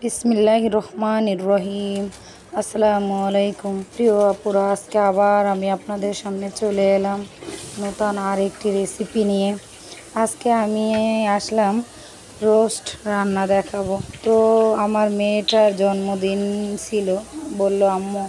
বিসমিল্লাহির রহমানির রহিম। আসসালামু আলাইকুম প্রিয় আপুরা, আজকে আবার আমি আপনাদের সামনে চলে এলাম নতুন আর একটি রেসিপি নিয়ে। আজকে আমি আসলাম রোস্ট রান্না দেখাবো। তো আমার মেয়েটার জন্মদিন ছিল, বলল আম্মু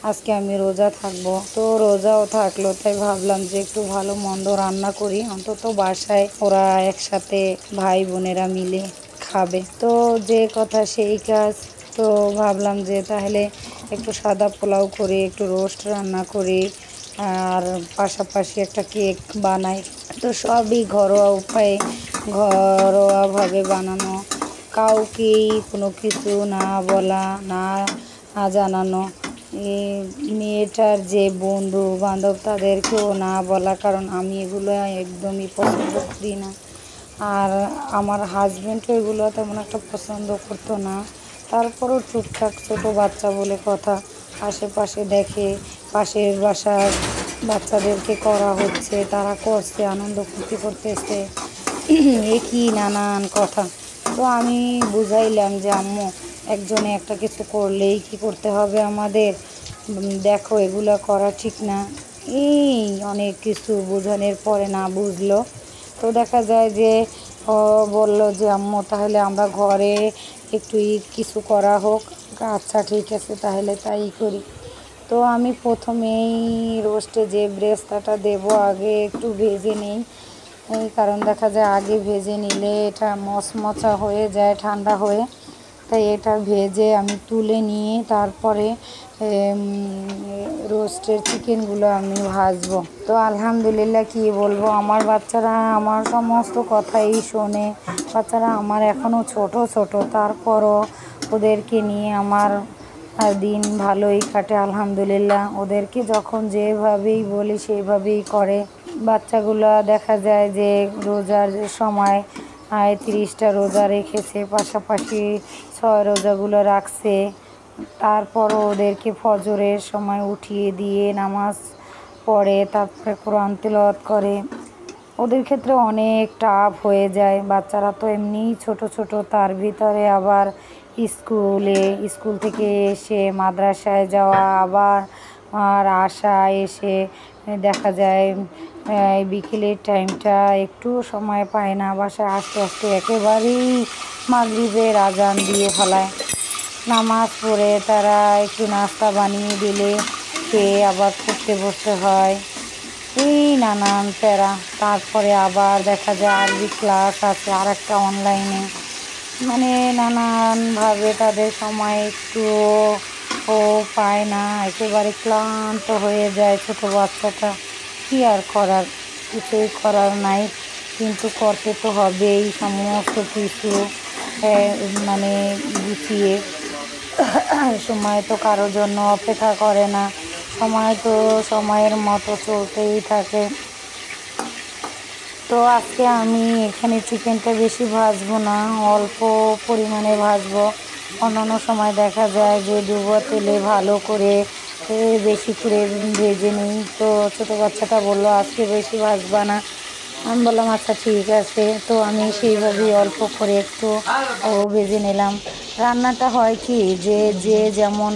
আজকে আমি রোজা থাকবো। তো রোজাও থাকলো, তাই ভাবলাম যে একটু ভালো মন্দ রান্না করি, অন্তত বাসায় ওরা একসাথে ভাই বোনেরা মিলে খাবে। তো যে কথা সেই কাজ, তো ভাবলাম যে তাহলে একটু সাদা পোলাও করি, একটু রোস্ট রান্না করি, আর পাশাপাশি একটা কেক বানাই। তো সবই ঘরোয়া উপায়ে, ঘরোয়াভাবে বানানো, কাউকেই কোনো কিছু না বলা, না জানানো। এই মেয়েটার যে বন্ধু বান্ধব তাদেরকেও না বলা, কারণ আমি এগুলো একদমই পছন্দ করি না। আর আমার হাজব্যান্ডও এগুলো তেমন একটা পছন্দ করতো না। তারপরও টুকটাক ছোটো বাচ্চা বলে কথা, আশেপাশে দেখে পাশের বাসার বাচ্চাদেরকে করা হচ্ছে, তারা করছে, আনন্দ ফুর্তি করতেছে, একই নানান কথা। তো আমি বুঝাইলাম যে আম্মু একজনে একটা কিছু করলেই কি করতে হবে আমাদের, দেখো এগুলো করা ঠিক না। এই অনেক কিছু বোঝানোর পরে না বুঝলো। তো দেখা যায় যে ও বলল যে আম্মু তাহলে আমরা ঘরে একটু কিছু করা হোক। আচ্ছা ঠিক আছে, তাহলে তাই করি। তো আমি প্রথমেই রোস্টে যে ব্রেস্তাটা দেব আগে একটু ভেজে নিই। এই কারণ দেখা যায় আগে ভেজে নিলে এটা মচমচা হয়ে যায় ঠান্ডা হয়ে, তাই এটা ভেজে আমি তুলে নিয়ে তারপরে রোস্টের চিকেনগুলো আমি ভাজবো। তো আলহামদুলিল্লাহ কি বলবো, আমার বাচ্চারা আমার সমস্ত কথাই শোনে। বাচ্চারা আমার এখনও ছোট ছোট, তারপরও ওদেরকে নিয়ে আমার দিন ভালোই কাটে আলহামদুলিল্লাহ। ওদেরকে যখন যেভাবেই বলি সেইভাবেই করে। বাচ্চাগুলো দেখা যায় যে রোজার সময় 30টা রোজা রেখেছে, পাশাপাশি 6 রোজাগুলো রাখছে। তারপরও ওদেরকে ফজরের সময় উঠিয়ে দিয়ে নামাজ পড়ে, তারপরে কোরআন তিলাওয়াত করে। ওদের ক্ষেত্রে অনেক টাফ হয়ে যায়। বাচ্চারা তো এমনিই ছোট ছোট, তার ভিতরে আবার স্কুল থেকে এসে মাদ্রাসায় যাওয়া, আবার আর আসা, এসে দেখা যায় বিকেলের টাইমটা একটু সময় পায় না। বাসায় আস্তে আস্তে একেবারেই মাগরিবের আজান দিয়ে ফেলায়। নামাজ পড়ে তারা একটু নাস্তা বানিয়ে দিলে খেয়ে আবার পড়তে বসতে হয়, এই নানান প্যারা। তারপরে আবার দেখা যায় আরবি ক্লাস আছে আর একটা অনলাইনে, মানে নানানভাবে তাদের সময় একটু পায় না, একেবারে ক্লান্ত হয়ে যায় ছোটো বাচ্চাটা। কী আর করার, কিছুই করার নাই, কিন্তু করতে তো হবেই সমস্ত কিছু মানে গুছিয়ে। সময় তো কারোর জন্য অপেক্ষা করে না, সময় তো সময়ের মতো চলতেই থাকে। তো আজকে আমি এখানে চিকেনটা বেশি ভাজবো না, অল্প পরিমাণে ভাজবো। অন্যান্য সময় দেখা যায় যে ডুবো তেলে ভালো করে বেশি করে ভেজে নিই। তো ছোটো বাচ্চাটা বললো আজকে বেশি ভাজবা না। আমি বললাম আচ্ছা ঠিক আছে। তো আমি সেইভাবেই অল্প করে একটু ভেজে নিলাম। রান্নাটা হয় কি, যে যেমন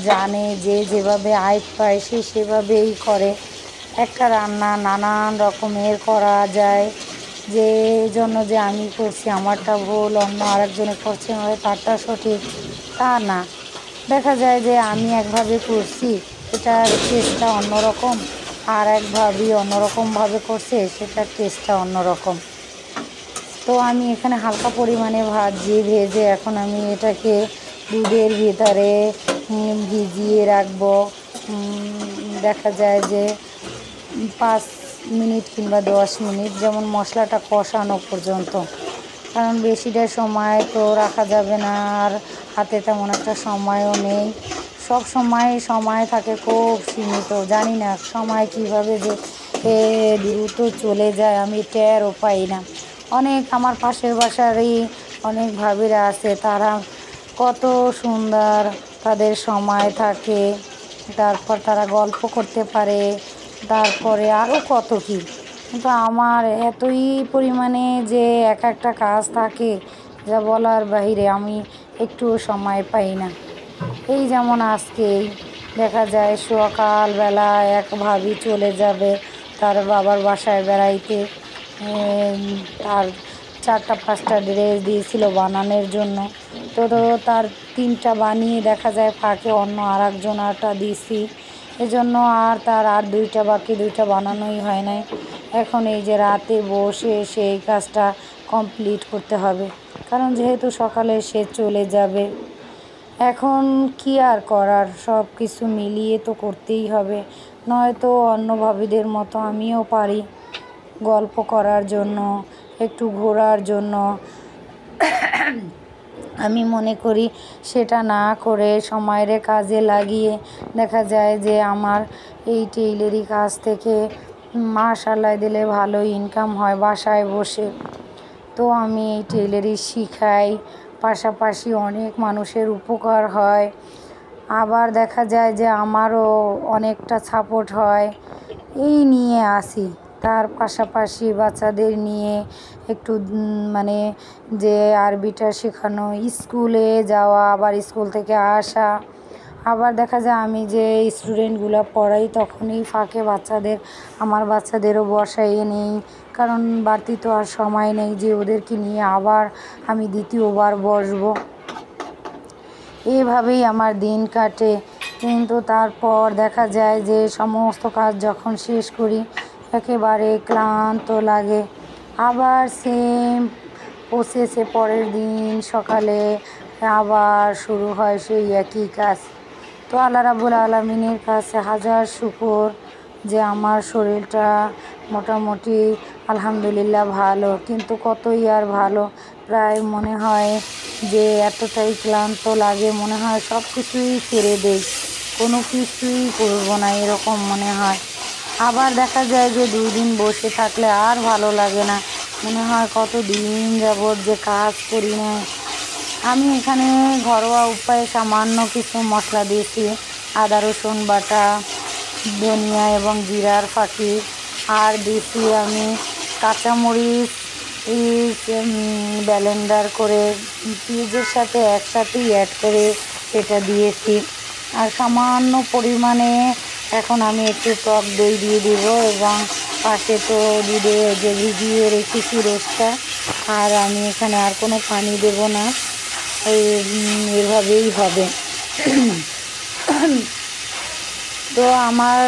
জানে, যে যেভাবে আইট পায় সে সেভাবেই করে। একটা রান্না নানান রকমের করা যায়, যে জন্য যে আমি করছি আমারটা ভুল, অন্য আরেকজনে করছে তারটা সঠিক, তা না। দেখা যায় যে আমি একভাবে করছি, এটার টেস্টটা অন্যরকম, আর একভাবেই অন্যরকমভাবে করছে, সেটার টেস্টটা অন্যরকম। তো আমি এখানে হালকা পরিমাণে ভেজে এখন আমি এটাকে দুধের ভিতরে ভিজিয়ে রাখবো। দেখা যায় যে 5 মিনিট কিংবা 10 মিনিট, যেমন মশলাটা কষানো পর্যন্ত, কারণ বেশিটা সময় তো রাখা যাবে না, আর হাতে তেমন একটা সময়ও নেই। সব সময় থাকে খুব সীমিত, জানি না সময় কীভাবে যে দ্রুত চলে যায় আমি টেরও পাই না। অনেক আমার পাশের বাসারই অনেক ভাবিরা আছে, তারা কত সুন্দর তাদের সময় থাকে, তারপর তারা গল্প করতে পারে, তারপরে আরও কত কী। কিন্তু আমার এতই পরিমাণে যে একটা কাজ থাকে, যা বলার বাহিরে, আমি একটুও সময় পাই না। এই যেমন আজকেই দেখা যায় সকালবেলা এক ভাবি চলে যাবে তার বাবার বাসায় বেড়াইতে। তার 4টা 5টা ড্রেস দিয়েছিল বানানোর জন্য, তো তার 3টা বানিয়ে দেখা যায় ফাঁকে অন্য আর একজনাটা দিছি, এজন্য তার 2টা বাকি, 2টা বানানোই হয় নাই। এখন এই যে রাতে বসে সেই কাজটা কমপ্লিট করতে হবে, কারণ যেহেতু সকালে সে চলে যাবে। এখন কি আর করার, সব কিছু মিলিয়ে তো করতেই হবে, নয়তো অন্য ভাবিদের মতো আমিও পারি গল্প করার জন্য, একটু ঘোরার জন্য। আমি মনে করি সেটা না করে সময়ের কাজে লাগিয়ে দেখা যায় যে আমার এই টেইলারি কাজ থেকে মাশাআল্লাহ দিলে ভালো ইনকাম হয় বাসায় বসে। তো আমি এই টেইলারি শিখাই, পাশাপাশি অনেক মানুষের উপকার হয়, আবার দেখা যায় যে আমারও অনেকটা সাপোর্ট হয়। এই নিয়ে আসি, তার পাশাপাশি বাচ্চাদের নিয়ে একটু মানে যে আরবিটা শেখানো, স্কুলে যাওয়া, আবার স্কুল থেকে আসা, আবার দেখা যায় আমি যে স্টুডেন্টগুলো পড়াই তখনই ফাঁকে আমার বাচ্চাদেরও বসাইয়ে নেই, কারণ বাড়তি তো আর সময় নেই যে ওদেরকে নিয়ে আবার আমি দ্বিতীয়বার বসবো। এভাবেই আমার দিন কাটে, কিন্তু তারপর দেখা যায় যে সমস্ত কাজ যখন শেষ করি একেবারে ক্লান্ত লাগে। আবার সেম প্রসেসে পরের দিন সকালে আবার শুরু হয় সেই একই কাজ। তো আল্লাহ রাব্বুল আলামিনের কাছে হাজার শুকর যে আমার শরীরটা মোটামুটি আলহামদুলিল্লাহ ভালো, কিন্তু কতই আর ভালো, প্রায় মনে হয় যে এতটাই ক্লান্ত লাগে, মনে হয় সব কিছুই ছেড়ে দেই, কোনো কিছুই করবো না, এরকম মনে হয়। আবার দেখা যায় যে 2 দিন বসে থাকলে আর ভালো লাগে না, মনে হয় কত দিন যাবৎ যে কাজ করি না। আমি এখানে ঘরোয়া উপায়ে সামান্য কিছু মশলা দিয়েছি, আদা রসুন বাটা, ধনিয়া এবং জিরার ফাঁকি, আর দিয়েছি আমি কাঁচামরিচ ব্লেন্ডার করে পেঁয়াজের সাথে একসাথেই অ্যাড করে এটা দিয়েছি। আর সামান্য পরিমাণে এখন আমি একটু টক দই দিয়ে দেব, এবং পাশে তো দুধে যে ভিজিয়ে রেখেছি রোস্টটা, আর আমি এখানে আর কোনো পানি দেব না, এভাবেই হবে। তো আমার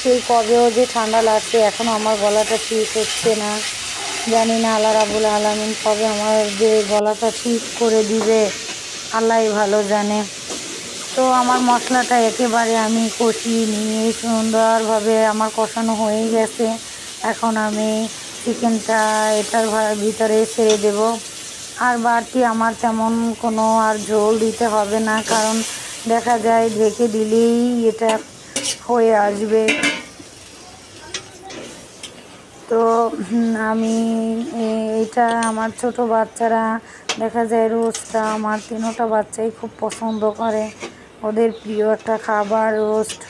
সেই কবেও যে ঠান্ডা লাগছে, এখনও আমার গলাটা ঠিক হচ্ছে না, জানি না আল্লাহ রাব্বুল আলামিন কবে আমার যে গলাটা ঠিক করে দিবে, আল্লাহই ভালো জানে। তো আমার মশলাটা একেবারে আমি কষিয়ে নিয়ে সুন্দরভাবে আমার কষানো হয়ে গেছে। এখন আমি চিকেনটা এটার ভিতরে ছেড়ে দেব। আর বাড়তি আমার তেমন কোনো আর ঝোল দিতে হবে না, কারণ দেখা যায় ঢেকে দিলেই এটা হয়ে আসবে। তো আমি এটা আমার ছোট বাচ্চারা দেখা যায় রোস্টটা আমার 3টা বাচ্চাই খুব পছন্দ করে, ওদের প্রিয় একটা খাবার রোস্ট।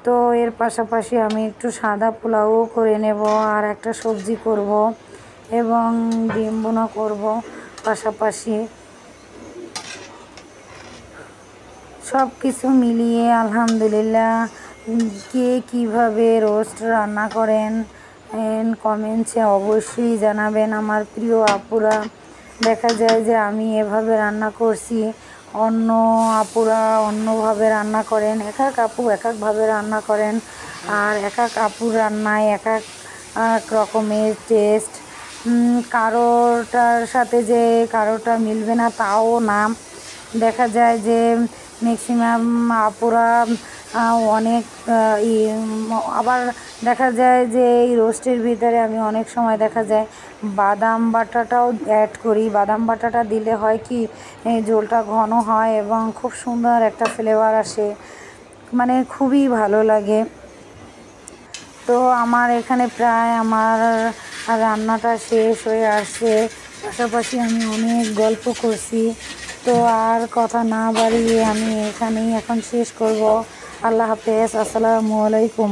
তো এর পাশাপাশি আমি একটু সাদা পোলাও করে নেব, আর একটা সবজি করব এবং ডিম বোনা করব পাশাপাশি। সব কিছু মিলিয়ে আলহামদুলিল্লাহ। কে কীভাবে রোস্ট রান্না করেন কমেন্টসে অবশ্যই জানাবেন আমার প্রিয় আপুরা। দেখা যায় যে আমি এভাবে রান্না করছি, অন্য আপুরা অন্যভাবে রান্না করেন, এক এক আপু এক একভাবে রান্না করেন, আর এক এক আপুর রান্নায় এক এক রকমের টেস্ট। কারোটার সাথে যে কারোটা মিলবে না তাও না, দেখা যায় যে ম্যাক্সিমাম আপুরা অনেক আবার দেখা যায় যে এই রোস্টের ভিতরে আমি অনেক সময় দেখা যায় বাদাম বাটাটাও অ্যাড করি। বাদাম বাটাটা দিলে হয় কি ঝোলটা ঘন হয় এবং খুব সুন্দর একটা ফ্লেভার আসে, মানে খুবই ভালো লাগে। তো আমার এখানে প্রায় আমার রান্নাটা শেষ হয়ে আসছে, পাশাপাশি আমি অনেক গল্প করছি। তো আর কথা না বাড়িয়ে আমি এখানেই এখন শেষ করব। আল্লাহ হাফেজ, আসসালামু আলাইকুম।